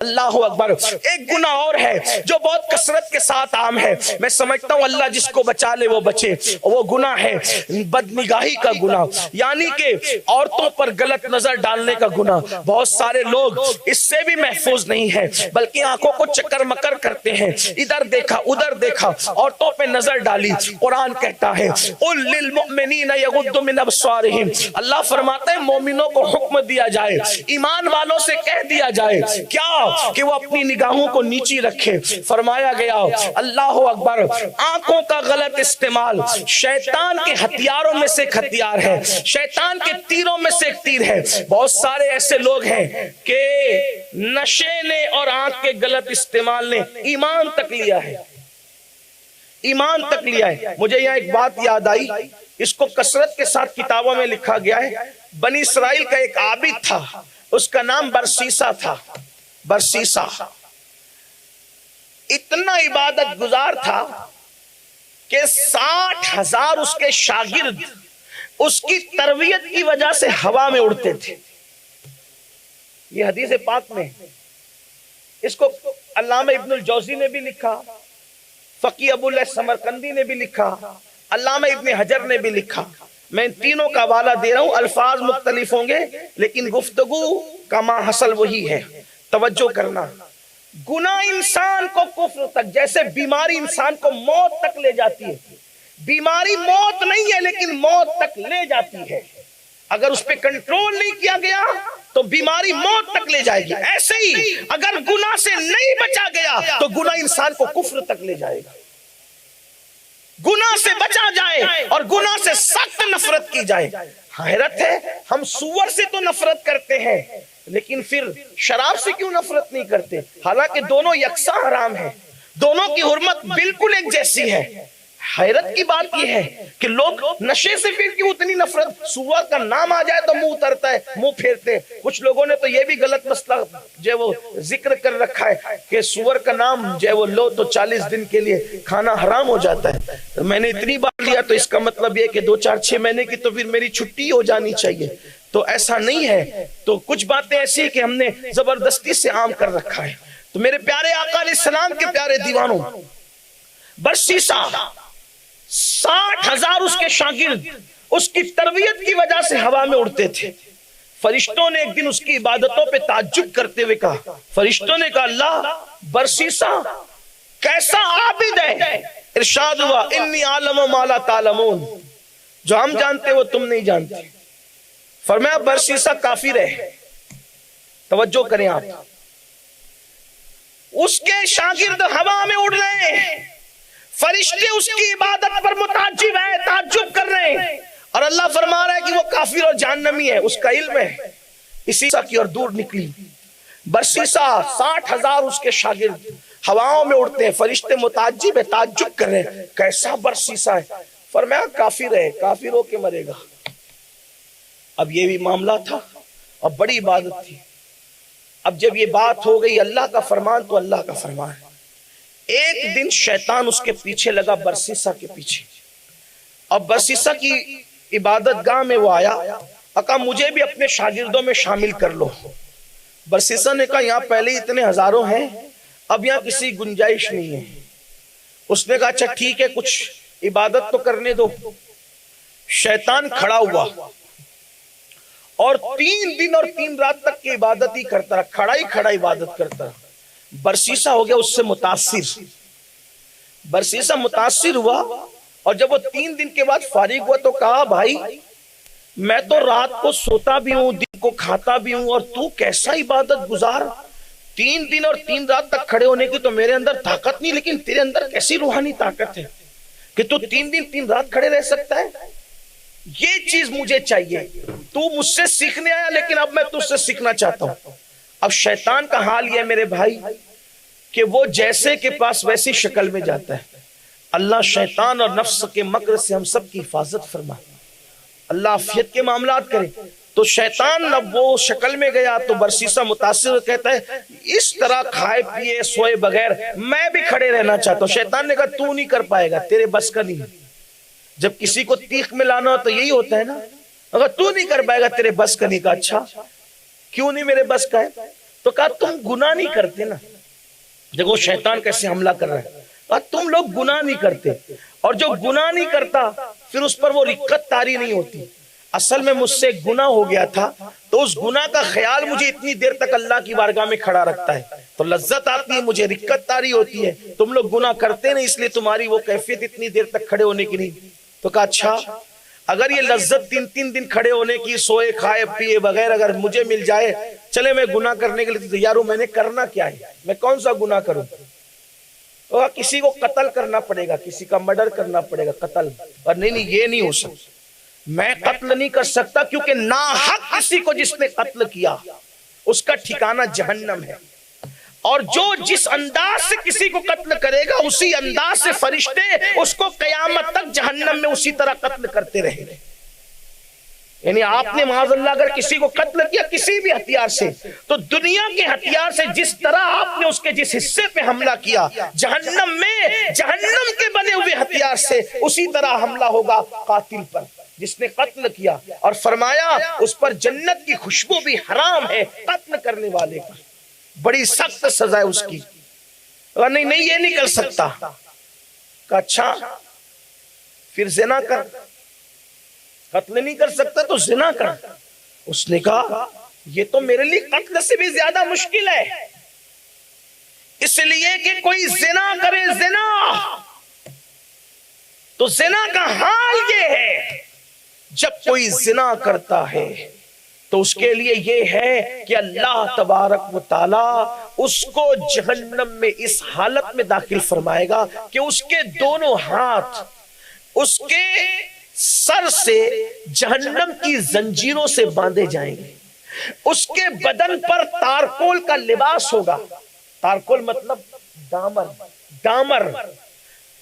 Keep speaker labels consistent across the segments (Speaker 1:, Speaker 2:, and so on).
Speaker 1: اللہ اکبر. ایک گناہ اور ہے جو بہت کثرت کے ساتھ عام ہے. میں سمجھتا ہوں اللہ جس کو بچا لے وہ بچے. وہ گناہ ہے بدنگاہی کا گناہ، یعنی کہ عورتوں پر غلط نظر ڈالنے کا گناہ. بہت سارے لوگ اس سے بھی محفوظ نہیں ہیں، بلکہ آنکھوں کو چکر مکر کرتے ہیں، ادھر دیکھا ادھر دیکھا، عورتوں پہ نظر ڈالی. قرآن کہتا ہے قل للمؤمنین یغضوا من ابصارہم، اللہ فرماتا ہے مومنوں کو حکم دیا جائے، ایمان والوں سے کہہ دیا جائے کیا کہ وہ اپنی نگاہوں کو نیچی رکھے. فرمایا گیا اللہ اکبر، آنکھوں کا غلط استعمال شیطان کے ہتھیاروں میں سے ایک ہتھیار ہے، شیطان کے تیروں میں سے ایک تیر ہے. بہت سارے ایسے لوگ ہیں کہ نشے نے اور آنکھ کے غلط استعمال نے ایمان تک لیا ہے، ایمان تک لیا ہے. مجھے یہاں ایک بات یاد آئی، اس کو کثرت کے ساتھ کتابوں میں لکھا گیا ہے. بنی اسرائیل کا ایک عابد تھا، اس کا نام برسیسا تھا. برسیسا اتنا عبادت گزار تھا کہ 60,000 اس کے شاگرد اس کی تربیت کی وجہ سے ہوا میں اڑتے تھے. یہ حدیث پاک میں، اس کو علامہ ابن الجوزی نے بھی لکھا، فقی ابو اللہ سمرقندی نے بھی لکھا، علامہ ابن حجر نے بھی لکھا. میں ان تینوں کا حوالہ دے رہا ہوں، الفاظ مختلف ہوں گے لیکن گفتگو کا ماحصل وہی ہے. توجہ کرنا. گناہ انسان کو کفر تک، جیسے بیماری انسان کو موت تک لے جاتی ہے. بیماری موت نہیں ہے لیکن موت تک لے جاتی ہے. اگر اس پہ کنٹرول نہیں کیا گیا تو بیماری موت تک لے جائے گی. ایسے ہی اگر گناہ سے نہیں بچا گیا تو گناہ انسان کو کفر تک لے جائے گا. گناہ سے بچا جائے اور گناہ سے سخت نفرت کی جائے. حیرت ہے، ہم سور سے تو نفرت کرتے ہیں لیکن پھر شراب سے کیوں نفرت نہیں کرتے؟ حالانکہ دونوں یکساں حرام ہیں، دونوں کی حرمت بالکل ایک جیسی ہے. حیرت کی بات یہ ہے کہ لوگ نشے سے پھر کیوں اتنی نفرت؟ سور کا نام آ جائے تو منہ اترتا ہے، منہ پھیرتے. کچھ لوگوں نے تو یہ بھی غلط مسئلہ جو وہ ذکر کر رکھا ہے کہ سور کا نام جو وہ لو تو 40 دن کے لیے کھانا حرام ہو جاتا ہے. میں نے اتنی بار لیا تو اس کا مطلب یہ کہ 2 4 6 مہینے کی تو پھر میری چھٹی ہو جانی چاہیے. تو ایسا نہیں ہے. تو کچھ باتیں ایسی ہیں کہ ہم نے زبردستی سے عام کر رکھا ہے. تو میرے پیارے آقا علیہ السلام کے پیارے دیوانوں، برسیسا 60,000 اس کے شاگرد اس کی تربیت کی وجہ سے ہوا میں اڑتے تھے. فرشتوں نے ایک دن اس کی عبادتوں پہ تعجب کرتے ہوئے کہا، فرشتوں نے کہا اللہ برسیسا کیسا عابد ہے. ارشاد ہوا انی عالم ما لا تعلمون، جو ہم جانتے وہ تم نہیں جانتے. فرمایا برسیسا کافر ہے. توجہ کریں آپ، اس کے شاگرد ہوا میں اڑ رہے ہیں، فرشتے اس کی عبادت پر متعجب ہیں، تعجب کر رہے ہیں، اور اللہ فرما رہا ہے کہ وہ کافر اور جہنمی ہے. اس کا علم ہے. اسی کی اور دور نکلی. برسیسا 60,000 اس کے شاگرد ہواؤں میں اڑتے ہیں، فرشتے متعجب ہے، تعجب کر رہے ہیں کیسا برسیسا ہے. فرمایا کافر ہے، کافر ہو کے مرے گا. اب یہ بھی معاملہ تھا، اب بڑی عبادت تھی. اب جب یہ بات ہو گئی اللہ کا فرمان تو اللہ کا فرمان. ایک دن شیطان اس کے پیچھے لگا، برسیسا کے پیچھے. اب برسیسا کی عبادت گاہ میں وہ آیا، کہا مجھے بھی اپنے شاگردوں میں شامل کر لو. برسیسا نے کہا یہاں پہلے اتنے ہزاروں ہیں، اب یہاں کسی گنجائش نہیں ہے. اس نے کہا اچھا ٹھیک ہے کچھ عبادت تو کرنے دو. شیطان کھڑا ہوا اور 3 دن اور 3 رات تک کی عبادت ہی کرتا رہا، کھڑا ہی کھڑا عبادت کرتا رہا. برسیسا ہو گیا اس سے متاثر. برسیسا متاثر ہوا اور جب وہ 3 دن کے بعد فارغ ہوا تو کہا بھائی میں تو رات کو سوتا بھی ہوں، دن کو کھاتا بھی ہوں، اور تو کیسا عبادت گزار. 3 دن اور 3 رات تک کھڑے ہونے کی تو میرے اندر طاقت نہیں، لیکن تیرے اندر کیسی روحانی طاقت ہے کہ تو 3 دن 3 رات کھڑے رہ سکتا ہے. یہ چیز مجھے چاہیے. تو مجھ سے سیکھنے آیا لیکن اب میں تجھ سے سیکھنا چاہتا ہوں. اب شیطان کا حال یہ میرے بھائی کہ وہ جیسے کے پاس ویسی شکل میں جاتا ہے. اللہ شیطان اور نفس کے مکر سے ہم سب کی حفاظت فرمائے، اللہ عافیت کے معاملات کرے. تو شیطان اب وہ شکل میں گیا تو برسیسا متاثر کہتا ہے اس طرح کھائے پیے سوئے بغیر میں بھی کھڑے رہنا چاہتا ہوں. شیطان نے کہا تو نہیں کر پائے گا، تیرے بس کا نہیں. جب کسی کو تیخ میں لانا ہو تو یہی ہوتا ہے نا، اگر تو نہیں کر پائے گا تیرے بس کا نہیں. کہا اچھا کیوں نہیں میرے بس کا ہے؟ تو کہا تم گناہ نہیں کرتے نا. دیکھو شیطان کیسے حملہ کر رہا ہے. کہا تم لوگ گناہ نہیں کرتے, اور جو گناہ نہیں کرتا پھر اس پر وہ رقت طاری نہیں ہوتی. اصل میں مجھ سے ایک گناہ ہو گیا تھا, تو اس گناہ کا خیال مجھے اتنی دیر تک اللہ کی بارگاہ میں کھڑا رکھتا ہے, تو لذت آتی ہے, مجھے رقت طاری ہوتی ہے. تم لوگ گناہ کرتے نہیں, اس لیے تمہاری وہ کیفیت اتنی دیر تک کھڑے ہونے کی نہیں. تو کہا اچھا, اگر یہ لذت 3 دن کھڑے ہونے کی, سوئے کھائے پیے بغیر اگر مجھے مل جائے, چلے میں گناہ کرنے کے لیے تیار ہوں, میں نے کرنا کیا ہے, میں کون سا گناہ کروں. کسی کو قتل کرنا پڑے گا, کسی کا مرڈر کرنا پڑے گا, قتل. اور نہیں یہ نہیں ہو سکتا, میں قتل نہیں کر سکتا, کیونکہ ناحق کسی کو جس نے قتل کیا اس کا ٹھکانہ جہنم ہے. اور جو جس انداز سے کسی کو قتل کرے گا اسی انداز سے فرشتے اس کو قیامت تک جہنم میں اسی طرح قتل کرتے رہیں گے. یعنی آپ نے معاذ اللہ اگر کسی کو قتل کیا کسی بھی ہتھیار سے, تو دنیا کے ہتھیار سے جس طرح آپ نے اس کے جس حصے پہ حملہ کیا, جہنم میں جہنم کے بنے ہوئے ہتھیار سے اسی طرح حملہ ہوگا قاتل پر جس نے قتل کیا. اور فرمایا اس پر جنت کی خوشبو بھی حرام ہے قتل کرنے والے پر, بڑی سخت سزا ہے اس کی. نہیں یہ نہیں کر سکتا. کہا اچھا پھر زنا کر, قتل نہیں کر سکتا تو زنا کر. اس نے کہا یہ تو میرے لیے قتل سے بھی زیادہ مشکل ہے, اس لیے کہ کوئی زنا کرے زنا, تو زنا کا حال یہ ہے جب کوئی زنا کرتا ہے تو اس کے لیے یہ ہے کہ اللہ تبارک و تعالی اس کو جہنم میں اس حالت میں داخل فرمائے گا کہ اس کے دونوں ہاتھ اس کے سر سے جہنم کی زنجیروں سے باندھے جائیں گے. اس کے بدن پر تارکول کا لباس ہوگا. تارکول مطلب ڈامر.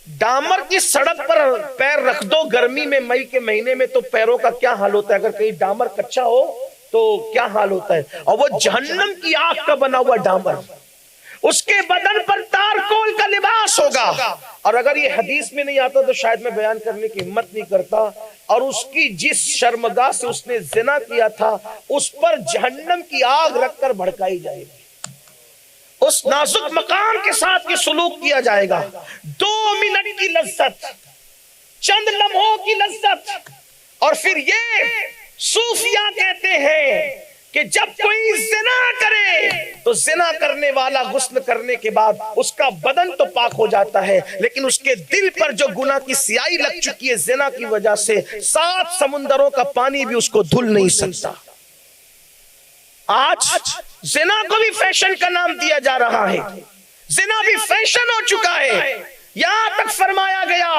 Speaker 1: ڈامر کی سڑک پر پیر رکھ دو گرمی میں, مئی کے مہینے میں, تو پیروں کا کیا حال ہوتا ہے. اگر کہیں ڈامر کچا ہو تو کیا حال ہوتا ہے. اور وہ جہنم کی آگ کا بنا ہوا ڈامر, اس کے بدن پر تارکول کا لباس ہوگا. اور اگر یہ حدیث میں نہیں آتا تو شاید میں بیان کرنے کی ہمت نہیں کرتا. اور اس کی جس شرمگاہ سے اس نے زنا کیا تھا اس پر جہنم کی آگ رکھ کر بھڑکائی جائے گی. اس نازک مقام کے ساتھ یہ سلوک کیا جائے گا. 2 منٹ کی لذت, چند لمحوں کی لذت. اور پھر یہ صوفیہ کہتے ہیں کہ جب کوئی زنا کرے تو زنا کرنے والا غسل کرنے کے بعد اس کا بدن تو پاک ہو جاتا ہے, لیکن اس کے دل پر جو گناہ کی سیاہی لگ چکی ہے زنا کی وجہ سے, 7 سمندروں کا پانی بھی اس کو دھل نہیں سکتا. آج زنا کو بھی فیشن کا نام دیا جا رہا ہے, زنا بھی فیشن ہو چکا ہے. یہاں تک فرمایا گیا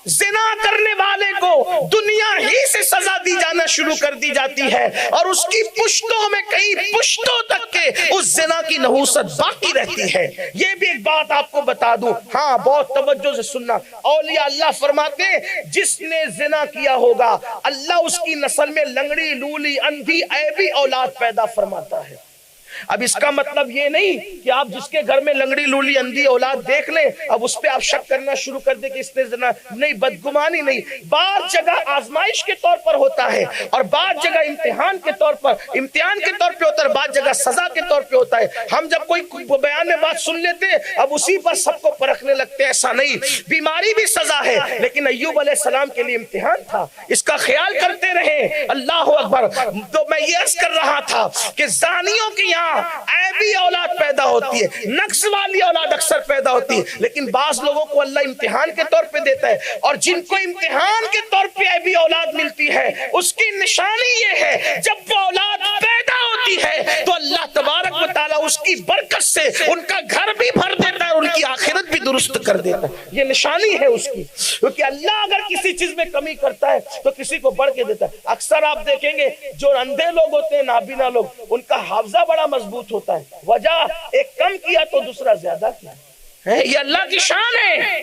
Speaker 1: زنا کرنے والے کو دنیا ہی سے سزا دی جانا شروع کر دی جاتی ہے, اور اس کی پشتوں میں کئی پشتوں تک کے اس زنا کی نحوست باقی رہتی ہے. یہ بھی ایک بات آپ کو بتا دوں, ہاں بہت توجہ سے سننا. اولیاء اللہ فرماتے ہیں جس نے زنا کیا ہوگا اللہ اس کی نسل میں لنگڑی, لولی, اندھی, عیبی اولاد پیدا فرماتا ہے. اب اس کا مطلب یہ نہیں کہ آپ جس کے گھر میں لنگڑی, لولی, اندھی اولاد دیکھ لیں اب اس پہ آپ شک کرنا شروع کر دیں کہ اس نے زنا نہیں. بدگمانی نہیں. بعض جگہ آزمائش کے طور پر ہوتا ہے, اور بعض جگہ امتحان کے طور پر ہوتا ہے, بعض جگہ سزا کے طور پہ ہوتا ہے. ہم جب کوئی بیان میں بات سن لیتے ہیں اب اسی پر سب کو پرکھنے لگتے ہیں, ایسا نہیں. بیماری بھی سزا ہے, لیکن ایوب علیہ السلام کے لیے امتحان تھا, اس کا خیال کرتے رہے. اللہ اکبر. تو میں یہ عرض کر رہا تھا کہ زانیوں کے یہاں عیبی اولاد پیدا ہوتی ہے, نقص والی اولاد اکثر پیدا ہوتی ہے, لیکن بعض لوگوں کو اللہ امتحان کے طور پہ دیتا ہے, اور جن کو امتحان کے طور پہ عیبی اولاد ملتی ہے اس کی نشانی یہ ہے جب وہ اولاد پیدا ہوتی ہے تو اللہ تبارک و تعالیٰ اس کی برکت سے ان کا گھر بھی بھر دیتا ہے, ان کی آخرت بھی درست کر دیتا ہے. یہ نشانی ہے اس کی, کیونکہ اللہ اگر کسی چیز میں کمی کرتا ہے تو کسی کو بڑھ کے دیتا ہے. اکثر آپ دیکھیں گے جو اندھے لوگ ہوتے ہیں, نابینا لوگ, ان کا حافظہ بڑا مضبوط ہوتا ہے. وجہ ایک کم کیا تو دوسرا زیادہ کیا. یہ اللہ کی شان ہے.